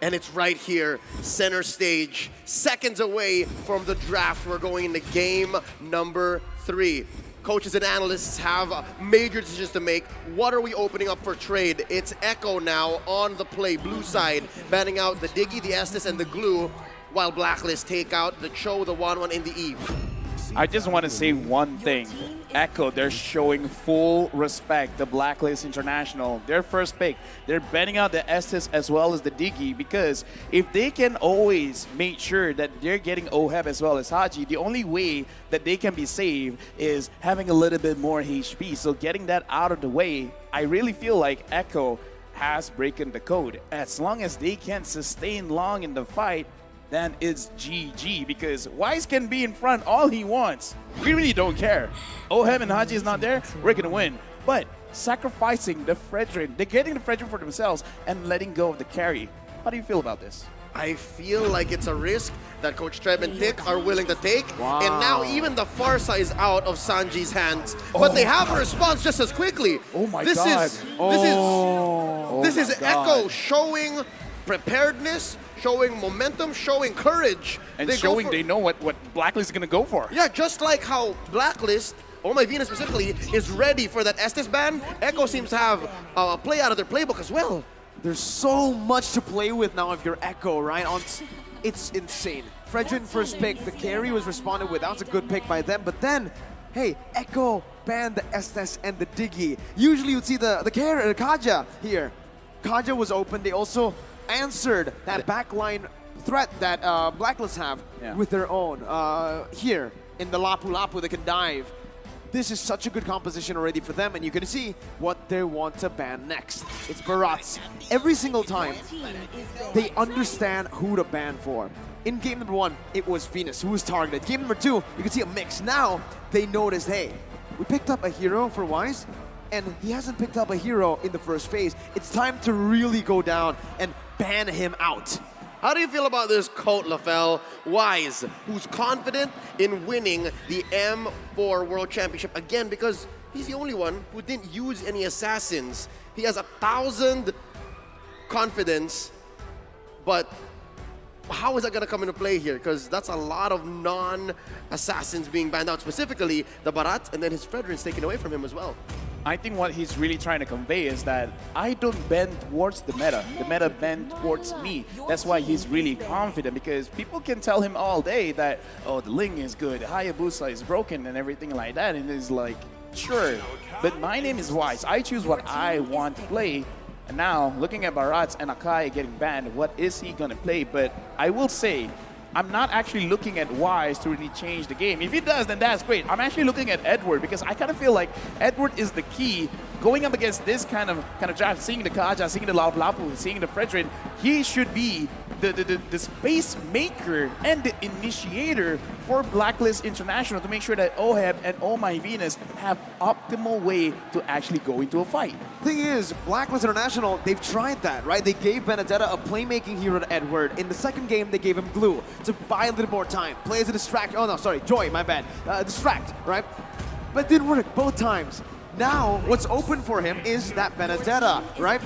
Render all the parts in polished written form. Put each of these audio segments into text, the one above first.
And it's right here, center stage, seconds away from the draft. We're going into game number 3. Coaches and analysts have major decisions to make. What are we opening up for trade? It's Echo now on the play, blue side, banning out the Diggy, the Estes, and the Glue, while Blacklist take out the Cho, the 1-1, and the Eve. I just want to say one thing. Echo, they're showing full respect to Blacklist International. Their first pick, they're banning out the Estes as well as the Diggy, because if they can always make sure that they're getting OHEB as well as Haji, the only way that they can be saved is having a little bit more HP. So getting that out of the way, I really feel like Echo has broken the code. As long as they can sustain long in the fight, then it's GG, because Wise can be in front all he wants. We really don't care. OHEB and Haji is not there, we're gonna win. But sacrificing the Fredrin, they're getting the Fredrin for themselves and letting go of the carry. How do you feel about this? I feel like it's a risk that Coach Treb and Tick are willing to take. Wow. And now even the Farsa is out of Sanji's hands. But they have a response just as quickly. Oh my this God. This is Echo showing preparedness, showing momentum, showing courage. And showing they know what Blacklist is going to go for. Yeah, just like how Blacklist, Oh My Venus specifically, is ready for that Estes ban, Echo seems to have a play out of their playbook as well. There's so much to play with now if you're Echo, right? It's insane. Fredrin first pick, the carry was responded with. That was a good pick by them. But then, hey, Echo banned the Estes and the Diggy. Usually you'd see the Kaja here. Kaja was open. They also answered that backline threat that Blacklist have with their own. Here, in the Lapu Lapu, they can dive. This is such a good composition already for them, and you can see what they want to ban next. It's Barats. Every single time, they understand who to ban for. In game number 1, it was Venus who was targeted. Game number 2, you can see a mix. Now, they noticed, hey, we picked up a hero for Wise, and he hasn't picked up a hero in the first phase. It's time to really go down and ban him out. How do you feel about this Coat Lafell Wise, who's confident in winning the M4 World Championship again because he's the only one who didn't use any assassins. He has 1,000 confidence, but how is that going to come into play here? Because that's a lot of non-assassins being banned out, specifically the Barat, and then his Fredrin's taken away from him as well. I think what he's really trying to convey is that I don't bend towards the meta bend towards me. That's why he's really confident, because people can tell him all day that, oh, the Ling is good, Hayabusa is broken and everything like that, and he's like, sure, but my name is Wise. I choose what I want to play. And now, looking at Barats and Akai getting banned, what is he gonna play? But I will say, I'm not actually looking at Wise to really change the game. If he does, then that's great. I'm actually looking at Edward, because I kind of feel like Edward is the key going up against this kind of draft, seeing the Kaja, seeing the Lapu Lapu, seeing the Fredrin. He should be the space maker and the initiator for Blacklist International to make sure that OHEB and Oh My Venus have optimal way to actually go into a fight. Thing is, Blacklist International, they've tried that, right? They gave Benedetta a playmaking hero to Edward. In the second game, they gave him Glue to buy a little more time. Play as a distract. Oh no, sorry, Joy, my bad. Distract, right? But it didn't work both times. Now, what's open for him is that Benedetta, right?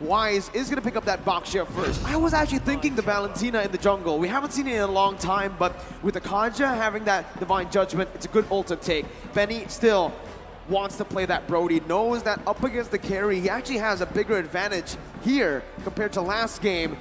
Wise is going to pick up that box share first. I was actually thinking the Valentina in the jungle. We haven't seen it in a long time, but with the Kaja having that Divine Judgment, it's a good ult to take. Benny still wants to play that Brody, knows that up against the carry, he actually has a bigger advantage here compared to last game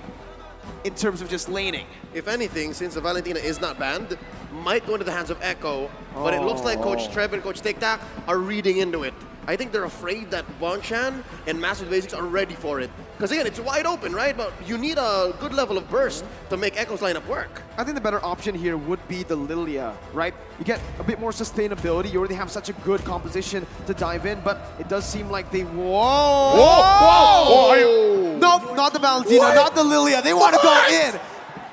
in terms of just laning. If anything, since the Valentina is not banned, might go into the hands of Echo, but it looks like Coach Treb and Coach Tic-Tac are reading into it. I think they're afraid that Bonchan and Master Basics are ready for it. Because again, it's wide open, right? But you need a good level of burst to make Echo's lineup work. I think the better option here would be the Lilia, right? You get a bit more sustainability. You already have such a good composition to dive in, but it does seem like they... Whoa! Whoa! Nope, not the Valentina, not the Lilia. They want to go in.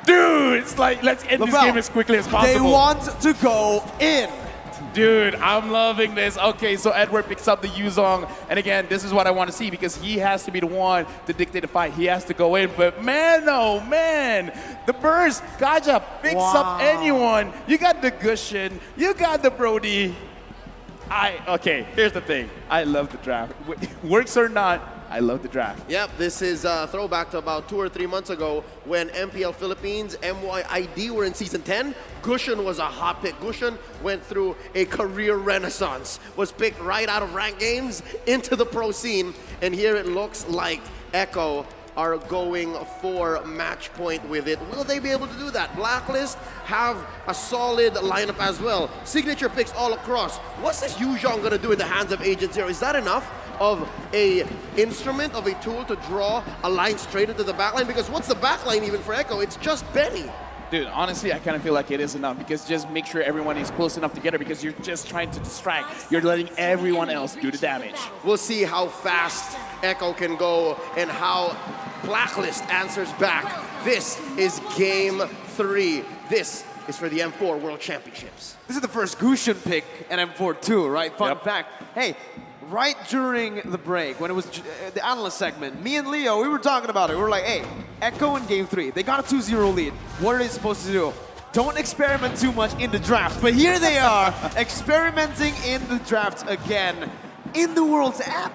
Dude, it's like, let's end this game as quickly as possible. They want to go in. Dude, I'm loving this. Okay, so Edward picks up the Yuzong, and again, this is what I want to see, because he has to be the one to dictate the fight. He has to go in, but man, oh man, the burst, Kaja picks up anyone. You got the Gushin, you got the Brody. Okay, here's the thing. I love the draft. Works or not, I love the draft. Yep, this is a throwback to about 2 or 3 months ago when MPL Philippines, MYID were in Season 10. Gushin was a hot pick. Gushin went through a career renaissance, was picked right out of ranked games into the pro scene, and here it looks like Echo are going for match point with it. Will they be able to do that? Blacklist have a solid lineup as well. Signature picks all across. What's this Yuzhong gonna do in the hands of Agent Zero? Is that enough of a instrument, of a tool to draw a line straight into the backline? Because what's the backline even for Echo? It's just Benny. Dude, honestly, I kind of feel like it is enough because just make sure everyone is close enough together because you're just trying to distract. You're letting everyone else do the damage. We'll see how fast Echo can go and how Blacklist answers back. This is Game 3. This is for the M4 World Championships. This is the first Gushin pick at M4 too, right? Fun Yep. fact. Hey, right during the break, when it was the analyst segment, me and Leo, we were talking about it. We were like, hey, Echo in Game 3, they got a 2-0 lead. What are they supposed to do? Don't experiment too much in the draft. But here they are, experimenting in the draft again. At the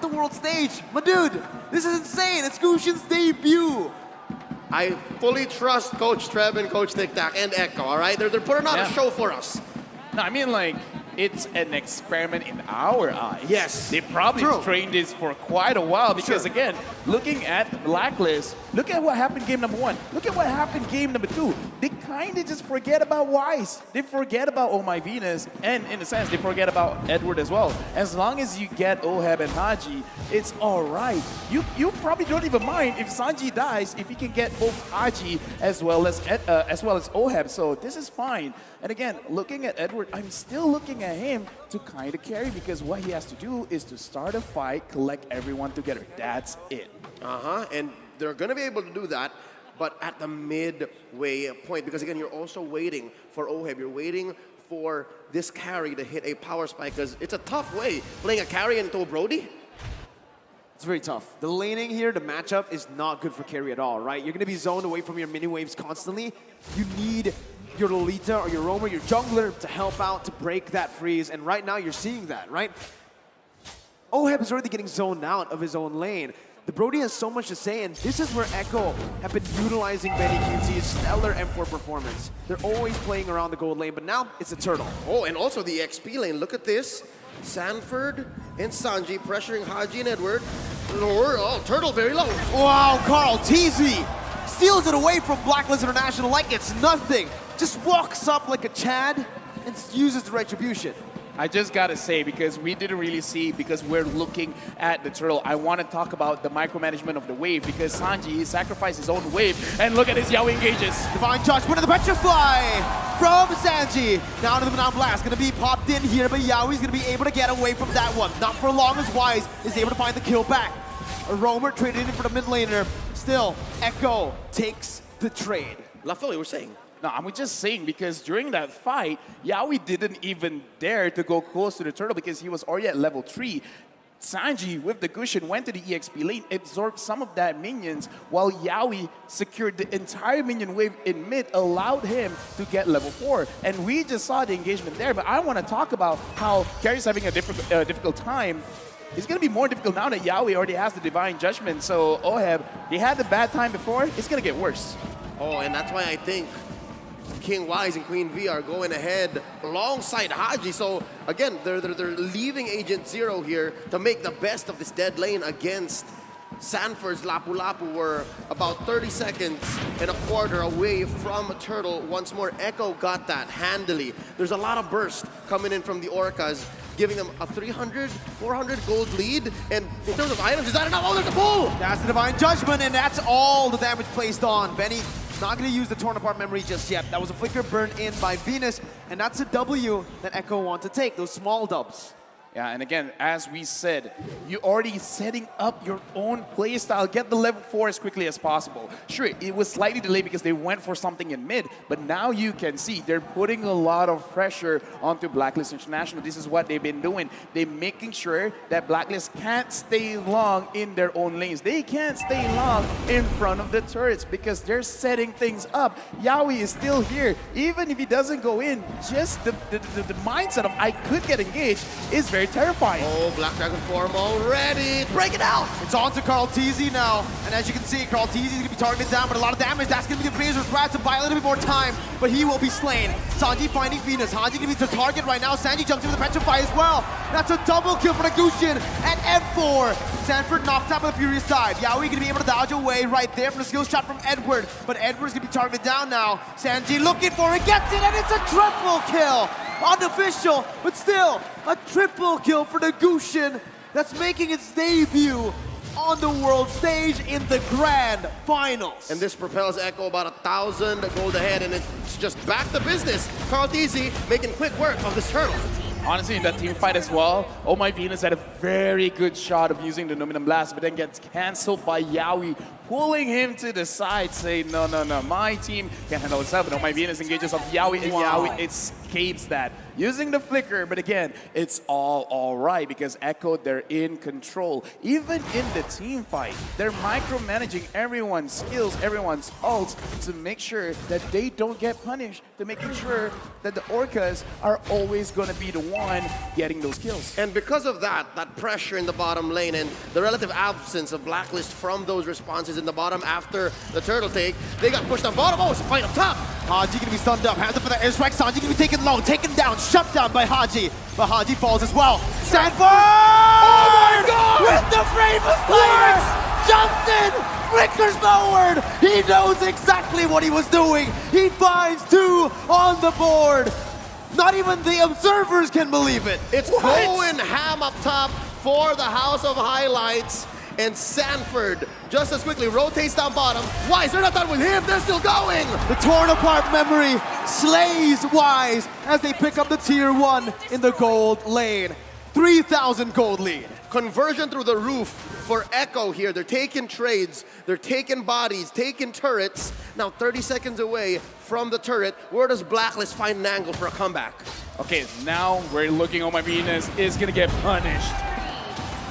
world stage. My dude, this is insane. It's Gushin's debut. I fully trust Coach Trev and Coach Tic Tac and Echo, all right? They're putting on a show for us. No, I mean, like, it's an experiment in our eyes. Yes. They probably trained this for quite a while because, again, looking at Blacklist, look at what happened game number 1. Look at what happened game number 2. They kind of just forget about Wise. They forget about Oh My Venus, and in a sense, they forget about Edward as well. As long as you get Oheb and Haji, it's all right. You probably don't even mind if Sanji dies if he can get both Haji as well as Oheb. So this is fine. And again, looking at Edward, I'm still looking at him to kind of carry because what he has to do is to start a fight, collect everyone together. That's it. And they're going to be able to do that, but at the midway point, because again, you're also waiting for Oheb. You're waiting for this carry to hit a power spike because it's a tough way playing a carry into a Brody. It's very tough. The laning here, the matchup is not good for carry at all, right? You're going to be zoned away from your mini waves constantly. You need your Lolita or your Roamer, your jungler to help out to break that freeze, and right now you're seeing that, right? Oheb is already getting zoned out of his own lane. The Brody has so much to say, and this is where Echo have been utilizing Benny QT's stellar M4 performance. They're always playing around the gold lane, but now it's a turtle. Oh, and also the XP lane. Look at this. Sanford and Sanji pressuring Haji and Edward. Oh, turtle very low. Wow, Carl, TZ steals it away from Blacklist International like it's nothing. Just walks up like a Chad and uses the retribution. I just gotta say, because we didn't really see, because we're looking at the turtle, I want to talk about the micromanagement of the wave, because Sanji, he sacrificed his own wave, and look at his Yaoi engages. Divine Judgment of the Petrify from Sanji. Now to the Banana Blast, gonna be popped in here, but Yaoi's gonna be able to get away from that one. Not for long as Wise is able to find the kill back. A Roamer traded in for the mid laner. Still, Echo takes the trade. LaFille, you were saying. No, I'm just saying because during that fight, Yaoi didn't even dare to go close to the turtle because he was already at level 3. Sanji, with the Gushin, went to the EXP lane, absorbed some of that minions, while Yaoi secured the entire minion wave in mid, allowed him to get level 4. And we just saw the engagement there, but I want to talk about how Carrie's having a difficult time. It's going to be more difficult now that Yaoi already has the Divine Judgment, so Oheb, he had the bad time before, it's going to get worse. Oh, and that's why I think King Wise and Queen V are going ahead alongside Haji. So again, they're leaving Agent Zero here to make the best of this dead lane against Sanford's Lapu Lapu. We're about 30 seconds and a quarter away from Turtle. Once more, Echo got that handily. There's a lot of burst coming in from the Orcas, giving them a 300, 400 gold lead. And in terms of items, is that enough? Oh, there's a pull! That's the Divine Judgment, and that's all the damage placed on. Benny not going to use the torn apart memory just yet. That was a flicker burned in by Venus, and that's a W that Echo want to take, those small dubs. Yeah, and again, as we said, you're already setting up your own playstyle. Get the level 4 as quickly as possible. Sure, it was slightly delayed because they went for something in mid, but now you can see they're putting a lot of pressure onto Blacklist International. This is what they've been doing. They're making sure that Blacklist can't stay long in their own lanes. They can't stay long in front of the turrets because they're setting things up. Yaoi is still here. Even if he doesn't go in, just the mindset of I could get engaged is very very terrifying. Oh, Black Dragon form already. Break it out. It's on to Carl TZ now, and as you can see, Carl TZ is going to be targeted down, but a lot of damage. That's going to be the Blazers grab to buy a little bit more time, but he will be slain. Sanji finding Venus. Hanji going to be the target right now. Sanji jumps into the Petrify as well. That's a double kill for the Gushin at M4. Sanford knocked out with a furious dive. Yaoi going to be able to dodge away right there from the skill shot from Edward, but Edward's going to be targeted down now. Sanji looking for it, gets it, and it's a triple kill. Unofficial, but still a triple kill for the Gushin that's making its debut on the world stage in the grand finals. And this propels Echo about 1,000 gold ahead, and it's just back to business. Carl Tizzy making quick work of this turtle. Honestly, in that team fight as well, Oh My Venus had a very good shot of using the Numinum Blast, but then gets cancelled by Yaoi, pulling him to the side, saying, no, my team can't handle itself. And Oh My Venus engages off Yaoi, and Yaoi escapes that, using the flicker. But again, it's all right, because Echo, they're in control. Even in the team fight, they're micromanaging everyone's skills, everyone's ults, to make sure that they don't get punished, to making sure that the Orcas are always going to be the one getting those kills. And because of that pressure in the bottom lane and the relative absence of Blacklist from those responses in the bottom after the turtle take, they got pushed on bottom. Oh, it's a fight up top. Haji gonna be stunned up, hands up for the airstrike. Sanji gonna be taken low, taken down, shut down by Haji. But Haji falls as well. Sanford! Oh my God! With the Bravest Slayer! Jumps in, flickers forward. He knows exactly what he was doing. He finds 2 on the board. Not even the observers can believe it. It's going ham up top for the House of Highlights. And Sanford just as quickly rotates down bottom. Wise, they're not done with him, they're still going! The torn apart memory slays Wise as they pick up the tier 1 in the gold lane. 3,000 gold lead. Conversion through the roof for Echo here. They're taking trades, they're taking bodies, taking turrets. Now 30 seconds away from the turret. Where does Blacklist find an angle for a comeback? Okay, now we're looking, Oh My Venus is gonna get punished.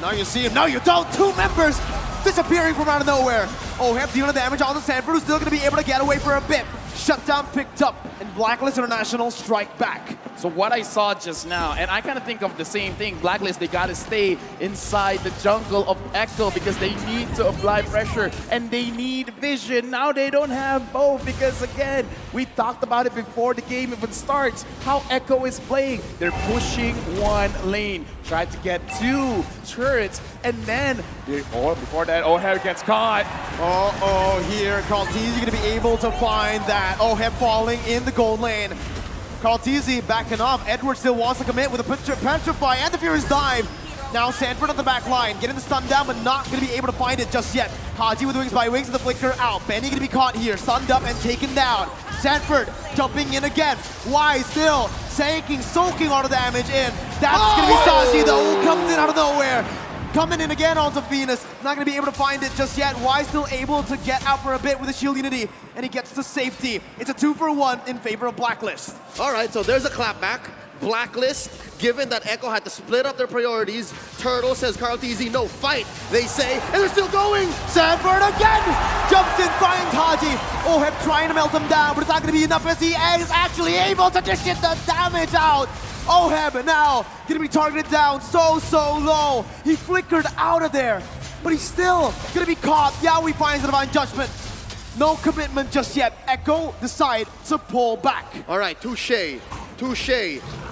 Now you see him, now you don't. 2 members disappearing from out of nowhere. Oh, have dealing damage on the Sanford, who's still gonna be able to get away for a bit. Shutdown picked up, and Blacklist International strike back. So what I saw just now, and I kind of think of the same thing, Blacklist, they got to stay inside the jungle of Echo because they need to apply pressure and they need vision. Now they don't have both because, again, we talked about it before the game even starts, how Echo is playing. They're pushing one lane, try to get 2 turrets, and then, before that, Oheb gets caught. Here, Carl TZ gonna be able to find that. Oheb falling in the gold lane. Carl TZ backing off. Edward still wants to commit with a Petrify and the Furious Dive. Now Sanford on the back line, getting the stun down, but not going to be able to find it just yet. Haji with wings by wings and the flicker out. Benny going to be caught here, stunned up and taken down. Sanford jumping in again. Wise still soaking all the damage in. That's going to be Sanji though, who comes in out of nowhere. Coming in again onto Venus. Not going to be able to find it just yet. Wise still able to get out for a bit with the shield unity, and he gets to safety. It's a 2-for-1 in favor of Blacklist. All right, so there's a clapback. Blacklist, given that Echo had to split up their priorities, Turtle says Carl TZ, no, fight, they say, and they're still going! Sanford again! Jumps in, finds Haji. Oheb trying to melt him down, but it's not going to be enough as he is actually able to dish the damage out. Oheb now going to be targeted down so low. He flickered out of there, but he's still going to be caught. Yaoi finds the Divine Judgment. No commitment just yet. Echo decide to pull back. All right, touche.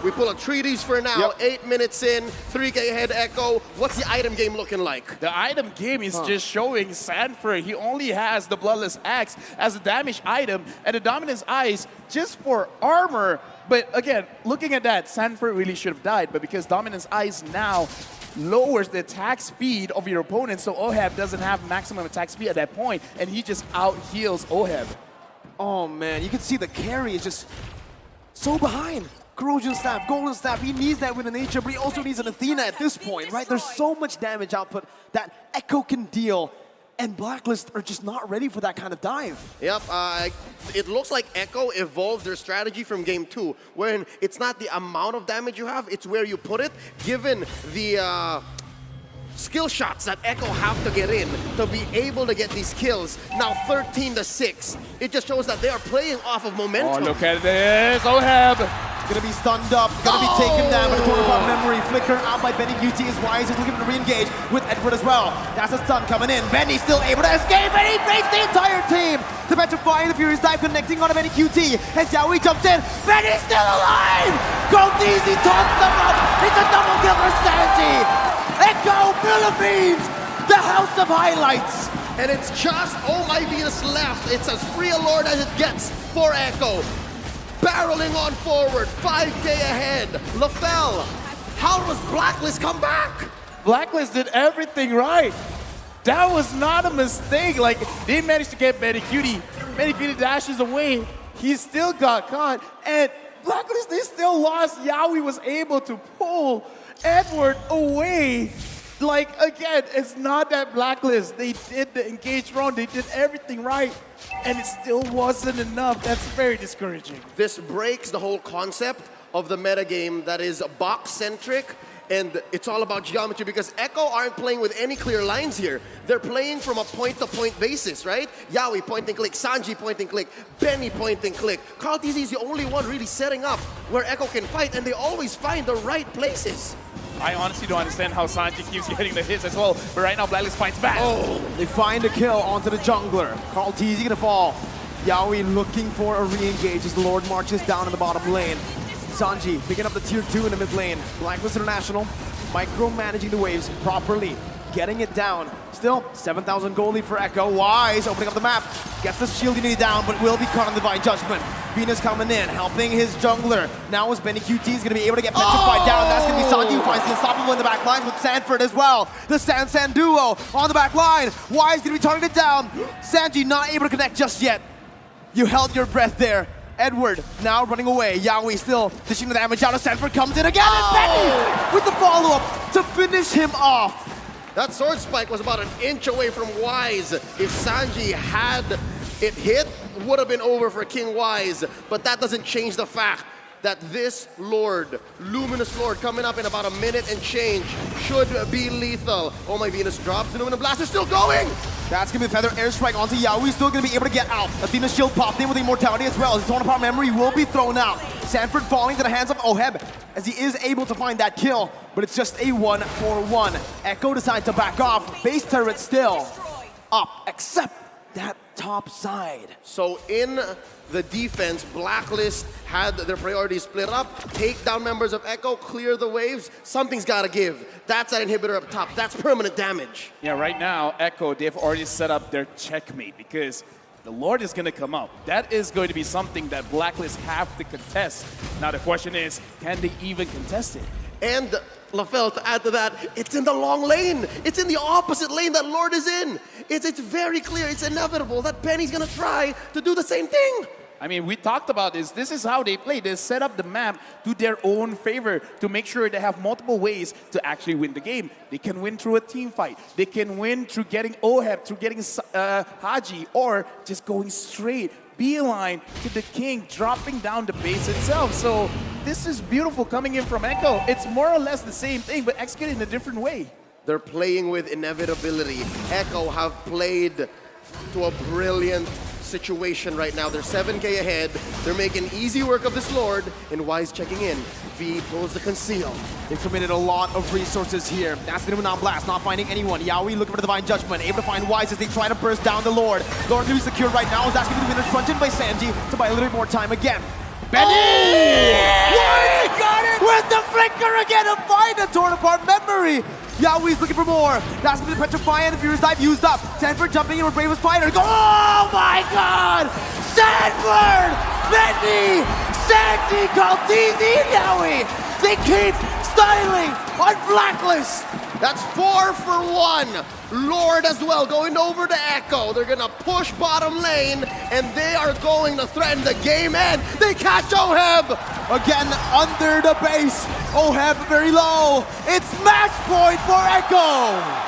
We pull a treaties for now. Yep. 8 minutes in, 3K ahead Echo. What's the item game looking like? The item game is just showing Sanford. He only has the Bloodless Axe as a damage item and the Dominance Eyes just for armor. But again, looking at that, Sanford really should have died. But because Dominance Eyes now lowers the attack speed of your opponent, so Oheb doesn't have maximum attack speed at that point, and he just out-heals Oheb. Oh man, you can see the carry is just so behind. Corrosion Staff, Golden Staff, he needs that with the nature, but he also needs an Athena at this point, right? There's so much damage output that Echo can deal, and Blacklist are just not ready for that kind of dive. Yep, it looks like Echo evolved their strategy from game 2, when it's not the amount of damage you have, it's where you put it, given the skill shots that Echo have to get in to be able to get these kills. Now 13-6. It just shows that they are playing off of momentum. Oh, look at this. Oheb. Gonna be stunned up, gonna be taken down by the corner of memory. Flicker out by Benny QT. Is Wise is looking to re-engage with Edward as well. That's a stun coming in. Benny still able to escape, and he breaks the entire team. The petrifying, the Furious Dive connecting on a Benny QT. As Yaoi jumps in. Benny's still alive! Gold easy, taunts them up. It's a double kill for Sanji. Echo Philippines, the house of highlights. And it's just Oh My Venus left. It's as free a Lord as it gets for Echo. Barreling on forward, 5K ahead. LaFell, how does Blacklist come back? Blacklist did everything right. That was not a mistake. Like, they managed to get Benny Cutie. Benny Cutie dashes away. He still got caught. And Blacklist, they still lost. Yaoi was able to pull Edward away. Like, again, it's not that Blacklist. They did the engaged round. They did everything right. And it still wasn't enough. That's very discouraging. This breaks the whole concept of the metagame that is box-centric, and it's all about geometry because Echo aren't playing with any clear lines here. They're playing from a point-to-point basis, right? Yaoi point and click, Sanji point and click, Benny point and click. Carl TZ is the only one really setting up where Echo can fight, and they always find the right places. I honestly don't understand how Sanji keeps getting the hits as well, but right now Blacklist fights back. Oh, they find a kill onto the jungler. Carl TZ gonna fall. Yaoi looking for a re-engage as the Lord marches down in the bottom lane. Sanji picking up the tier 2 in the mid lane. Blacklist International micromanaging the waves properly, getting it down. Still, 7,000 gold lead for Echo. Wise opening up the map. Gets the shield unity down, but will be caught on Divine Judgment. Venus coming in, helping his jungler. Now as Benny QT is going to be able to get petrified down. That's going to be Sanji who finds the unstoppable in the back lines with Sanford as well. The San duo on the back line. Wise going to be targeted down. Sanji not able to connect just yet. You held your breath there. Edward now running away. Yaoi still dishing the damage out. Sanford comes in again, and Benny with the follow-up to finish him off. That sword spike was about an inch away from Wise. If Sanji had it hit, would have been over for King Wise. But that doesn't change the fact that this Lord, Luminous Lord, coming up in about a minute and change, should be lethal. Oh My Venus drops, the Luminous Blast is still going! That's gonna be the Feather Airstrike onto Yaoi, still gonna be able to get out. Athena's shield popped in with Immortality as well. His torn apart memory will be thrown out. Sanford falling to the hands of Oheb as he is able to find that kill, but it's just a 1-for-1. Echo decides to back off. Base turret still up, except that top side. So in the defense, Blacklist had their priorities split up, take down members of Echo, clear the waves. Something's gotta give. That's that inhibitor up top. That's permanent damage. Yeah, right now, Echo, they've already set up their checkmate because the Lord is going to come out. That is going to be something that Blacklist have to contest. Now the question is, can they even contest it? And LaFell, to add to that, it's in the long lane. It's in the opposite lane that Lord is in. It's very clear, it's inevitable that Benny's gonna try to do the same thing. I mean, we talked about this. This is how they play. They set up the map to their own favor to make sure they have multiple ways to actually win the game. They can win through a team fight. They can win through getting Oheb, through getting Haji, or just going straight, beeline to the king, dropping down the base itself. So this is beautiful coming in from Echo. It's more or less the same thing, but executed in a different way. They're playing with inevitability. Echo have played to a brilliant situation right now. They're 7K ahead. They're making easy work of this Lord, and Wise checking in. V pulls the conceal. They've committed a lot of resources here. That's the now Blast, not finding anyone. Yaoi looking for the Divine Judgment, able to find Wise as they try to burst down the Lord. Lord to be secured right now. Is asking to be winners fronted by Sanji to buy a little bit more time again. Benny! Wise got it! With the flicker again to find a torn apart memory. Yaoi's looking for more. That's going to be the Petrify and the Furious Dive used up. Sanford jumping in with Bravest Fighter. Oh my god! Sanford! Benny! Sanji called TZ Yaoi! They keep styling on Blacklist! That's 4 for 1. Lord as well going over to Echo. They're gonna push bottom lane, and they are going to threaten the game end. They catch Oheb! Again, under the base. Oheb very low. It's match point for Echo!